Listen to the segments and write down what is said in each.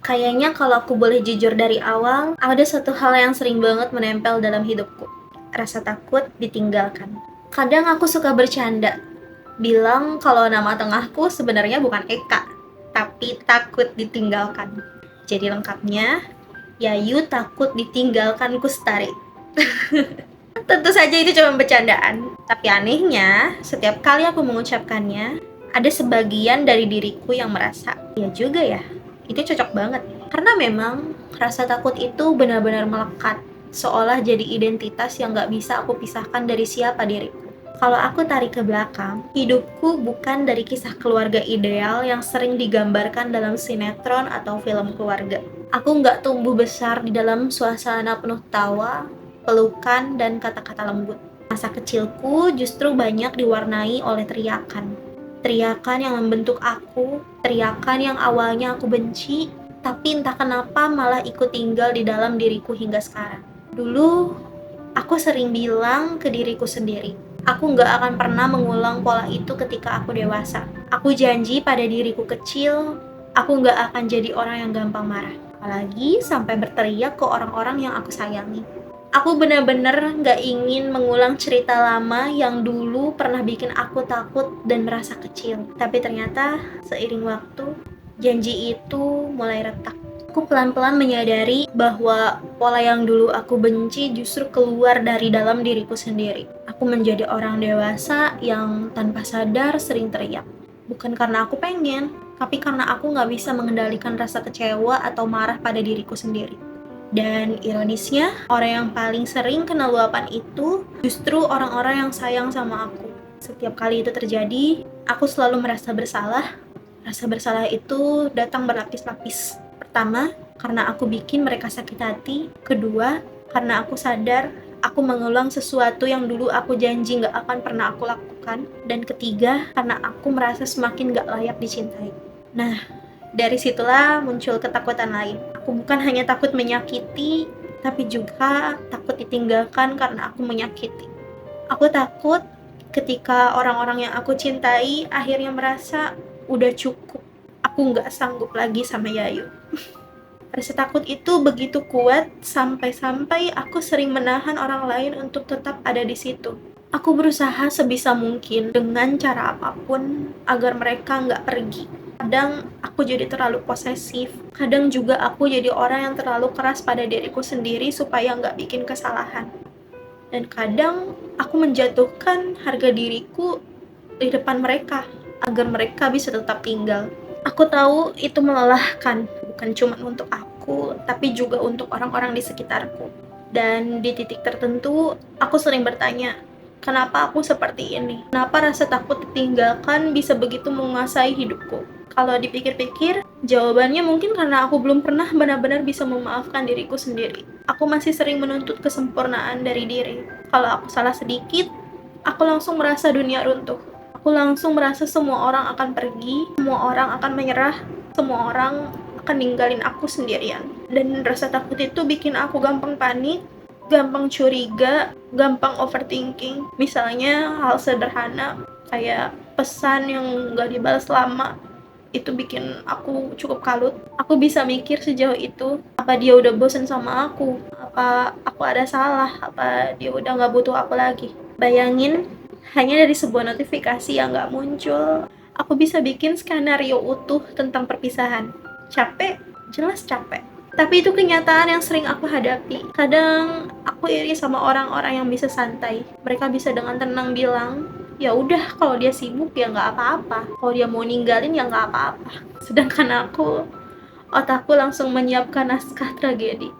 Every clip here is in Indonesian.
Kayaknya kalau aku boleh jujur dari awal, ada satu hal yang sering banget menempel dalam hidupku. Rasa takut ditinggalkan. Kadang aku suka bercanda, bilang kalau nama tengahku sebenarnya bukan Eka, tapi takut ditinggalkan. Jadi lengkapnya, Yayu takut ditinggalkan Kustari. Tentu saja itu cuma bercandaan. Tapi anehnya, setiap kali aku mengucapkannya, ada sebagian dari diriku yang merasa, ya juga ya, itu cocok banget. Karena memang rasa takut itu benar-benar melekat, seolah jadi identitas yang gak bisa aku pisahkan dari siapa diriku. Kalau aku tarik ke belakang, hidupku bukan dari kisah keluarga ideal yang sering digambarkan dalam sinetron atau film keluarga. Aku nggak tumbuh besar di dalam suasana penuh tawa, pelukan, dan kata-kata lembut. Masa kecilku justru banyak diwarnai oleh teriakan. Teriakan yang membentuk aku, teriakan yang awalnya aku benci, tapi entah kenapa malah ikut tinggal di dalam diriku hingga sekarang. Dulu, aku sering bilang ke diriku sendiri, aku nggak akan pernah mengulang pola itu ketika aku dewasa. Aku janji pada diriku kecil, aku nggak akan jadi orang yang gampang marah. Apalagi sampai berteriak ke orang-orang yang aku sayangi. Aku benar-benar nggak ingin mengulang cerita lama yang dulu pernah bikin aku takut dan merasa kecil. Tapi ternyata seiring waktu, janji itu mulai retak. Aku pelan-pelan menyadari bahwa pola yang dulu aku benci justru keluar dari dalam diriku sendiri. Aku menjadi orang dewasa yang tanpa sadar sering teriak. Bukan karena aku pengen, tapi karena aku nggak bisa mengendalikan rasa kecewa atau marah pada diriku sendiri. Dan ironisnya, orang yang paling sering kena luapan itu justru orang-orang yang sayang sama aku. Setiap kali itu terjadi, aku selalu merasa bersalah. Rasa bersalah itu datang berlapis-lapis. Pertama, karena aku bikin mereka sakit hati. Kedua, karena aku sadar aku mengulang sesuatu yang dulu aku janji gak akan pernah aku lakukan. Dan ketiga, karena aku merasa semakin gak layak dicintai. Nah, dari situlah muncul ketakutan lain. Aku bukan hanya takut menyakiti, tapi juga takut ditinggalkan karena aku menyakiti. Aku takut ketika orang-orang yang aku cintai akhirnya merasa udah cukup. Aku nggak sanggup lagi sama Yayu. Rasa takut itu begitu kuat sampai-sampai aku sering menahan orang lain untuk tetap ada di situ. Aku berusaha sebisa mungkin dengan cara apapun agar mereka nggak pergi. Kadang aku jadi terlalu posesif, kadang juga aku jadi orang yang terlalu keras pada diriku sendiri supaya nggak bikin kesalahan. Dan kadang aku menjatuhkan harga diriku di depan mereka, agar mereka bisa tetap tinggal. Aku tahu itu melelahkan, bukan cuma untuk aku, tapi juga untuk orang-orang di sekitarku. Dan di titik tertentu, aku sering bertanya, kenapa aku seperti ini? Kenapa rasa takut ditinggalkan bisa begitu menguasai hidupku? Kalau dipikir-pikir, jawabannya mungkin karena aku belum pernah benar-benar bisa memaafkan diriku sendiri. Aku masih sering menuntut kesempurnaan dari diri. Kalau aku salah sedikit, aku langsung merasa dunia runtuh. Aku langsung merasa semua orang akan pergi, semua orang akan menyerah, semua orang akan ninggalin aku sendirian. Dan rasa takut itu bikin aku gampang panik, gampang curiga, gampang overthinking. Misalnya hal sederhana kayak pesan yang gak dibalas lama, itu bikin aku cukup kalut. Aku bisa mikir sejauh itu, apa dia udah bosan sama aku? Apa aku ada salah? Apa dia udah gak butuh aku lagi? Bayangin, hanya dari sebuah notifikasi yang gak muncul, aku bisa bikin skenario utuh tentang perpisahan. Capek? Jelas capek. Tapi itu kenyataan yang sering aku hadapi. Kadang aku iri sama orang-orang yang bisa santai. Mereka bisa dengan tenang bilang, ya udah kalau dia sibuk ya nggak apa-apa. Kalau dia mau ninggalin ya nggak apa-apa. Sedangkan aku, otakku langsung menyiapkan naskah tragedi.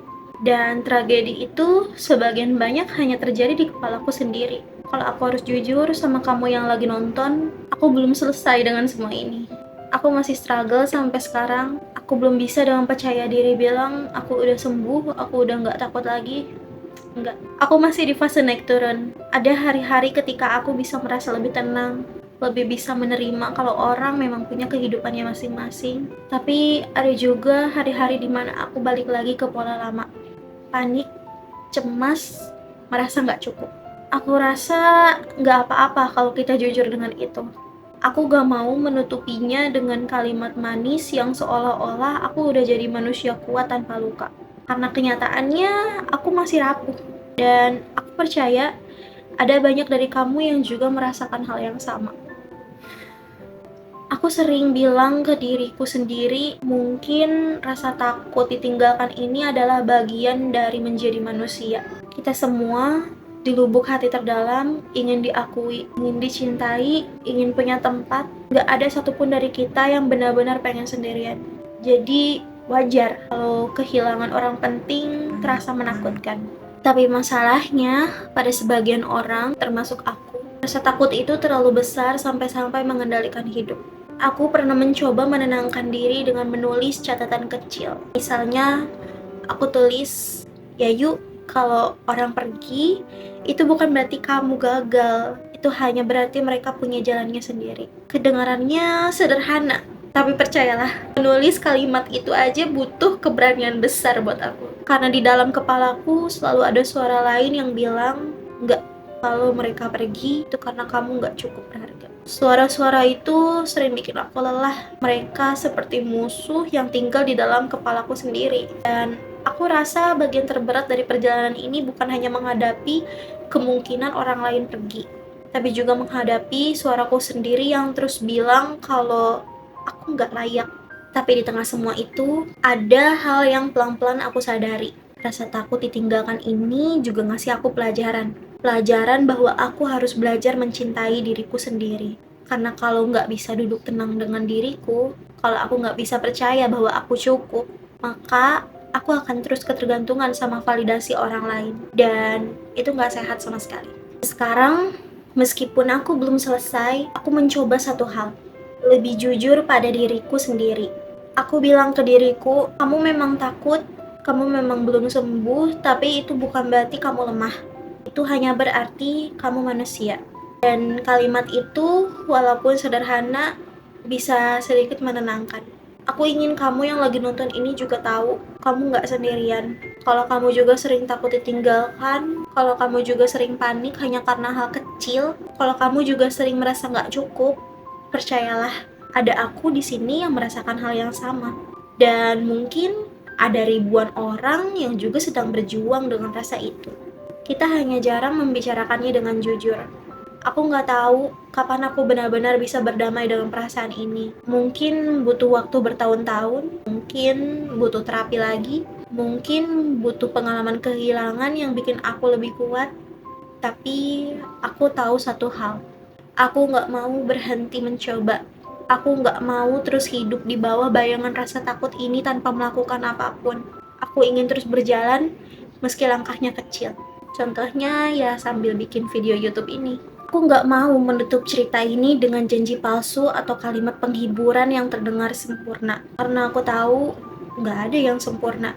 Dan tragedi itu sebagian banyak hanya terjadi di kepalaku sendiri. Kalau aku harus jujur sama kamu yang lagi nonton, aku belum selesai dengan semua ini. Aku masih struggle sampai sekarang. Aku belum bisa dengan percaya diri bilang aku udah sembuh, aku udah nggak takut lagi. Enggak. Aku masih di fase naik turun. Ada hari-hari ketika aku bisa merasa lebih tenang, lebih bisa menerima kalau orang memang punya kehidupannya masing-masing. Tapi ada juga hari-hari dimana aku balik lagi ke pola lama. Panik, cemas, merasa nggak cukup. Aku rasa nggak apa-apa kalau kita jujur dengan itu. Aku gak mau menutupinya dengan kalimat manis yang seolah-olah aku udah jadi manusia kuat tanpa luka. Karena kenyataannya aku masih rapuh. Dan aku percaya ada banyak dari kamu yang juga merasakan hal yang sama. Aku sering bilang ke diriku sendiri, mungkin rasa takut ditinggalkan ini adalah bagian dari menjadi manusia. Kita semua di lubuk hati terdalam ingin diakui, ingin dicintai, ingin punya tempat. Gak ada satupun dari kita yang benar-benar pengen sendirian. Jadi wajar kalau kehilangan orang penting terasa menakutkan. Tapi masalahnya, pada sebagian orang, termasuk aku, rasa takut itu terlalu besar sampai-sampai mengendalikan hidup. Aku pernah mencoba menenangkan diri dengan menulis catatan kecil. Misalnya, aku tulis, ya yuk, kalau orang pergi, itu bukan berarti kamu gagal. Itu hanya berarti mereka punya jalannya sendiri. Kedengarannya sederhana, tapi percayalah, menulis kalimat itu aja butuh keberanian besar buat aku. Karena di dalam kepalaku selalu ada suara lain yang bilang, enggak, kalau mereka pergi, itu karena kamu nggak cukup berharga. Suara-suara itu sering bikin aku lelah. Mereka seperti musuh yang tinggal di dalam kepalaku sendiri. Dan aku rasa bagian terberat dari perjalanan ini bukan hanya menghadapi kemungkinan orang lain pergi, tapi juga menghadapi suaraku sendiri yang terus bilang kalau aku nggak layak. Tapi di tengah semua itu, ada hal yang pelan-pelan aku sadari. Rasa takut ditinggalkan ini juga ngasih aku pelajaran. Pelajaran bahwa aku harus belajar mencintai diriku sendiri. Karena kalau nggak bisa duduk tenang dengan diriku, kalau aku nggak bisa percaya bahwa aku cukup, maka aku akan terus ketergantungan sama validasi orang lain. Dan itu nggak sehat sama sekali. Sekarang, meskipun aku belum selesai, aku mencoba satu hal. Lebih jujur pada diriku sendiri. Aku bilang ke diriku, kamu memang takut, kamu memang belum sembuh, tapi itu bukan berarti kamu lemah. Itu hanya berarti kamu manusia. Dan kalimat itu, walaupun sederhana, bisa sedikit menenangkan. Aku ingin kamu yang lagi nonton ini juga tahu, kamu nggak sendirian. Kalau kamu juga sering takut ditinggalkan, kalau kamu juga sering panik hanya karena hal kecil, kalau kamu juga sering merasa nggak cukup, percayalah, ada aku di sini yang merasakan hal yang sama. Dan mungkin ada ribuan orang yang juga sedang berjuang dengan rasa itu. Kita hanya jarang membicarakannya dengan jujur. Aku nggak tahu kapan aku benar-benar bisa berdamai dengan perasaan ini. Mungkin butuh waktu bertahun-tahun, mungkin butuh terapi lagi, mungkin butuh pengalaman kehilangan yang bikin aku lebih kuat. Tapi aku tahu satu hal, aku nggak mau berhenti mencoba. Aku nggak mau terus hidup di bawah bayangan rasa takut ini tanpa melakukan apapun. Aku ingin terus berjalan meski langkahnya kecil. Contohnya ya sambil bikin video YouTube ini. Aku nggak mau menutup cerita ini dengan janji palsu atau kalimat penghiburan yang terdengar sempurna. Karena aku tahu nggak ada yang sempurna.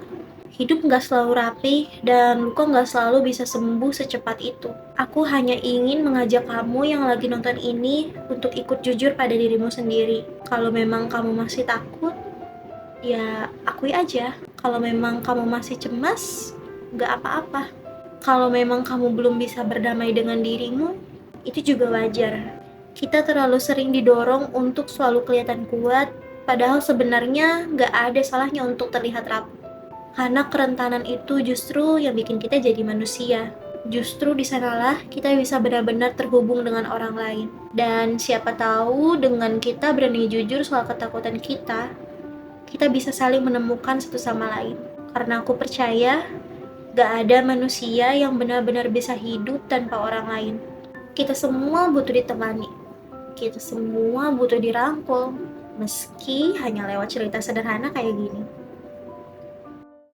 Hidup nggak selalu rapi dan luka nggak selalu bisa sembuh secepat itu. Aku hanya ingin mengajak kamu yang lagi nonton ini untuk ikut jujur pada dirimu sendiri. Kalau memang kamu masih takut, ya akui aja. Kalau memang kamu masih cemas, nggak apa-apa. Kalau memang kamu belum bisa berdamai dengan dirimu, itu juga wajar. Kita terlalu sering didorong untuk selalu kelihatan kuat, padahal sebenarnya nggak ada salahnya untuk terlihat rapuh. Karena kerentanan itu justru yang bikin kita jadi manusia. Justru di sanalah kita bisa benar-benar terhubung dengan orang lain. Dan siapa tahu dengan kita berani jujur soal ketakutan kita bisa saling menemukan satu sama lain. Karena aku percaya, gak ada manusia yang benar-benar bisa hidup tanpa orang lain. Kita semua butuh ditemani. Kita semua butuh dirangkul. Meski hanya lewat cerita sederhana kayak gini.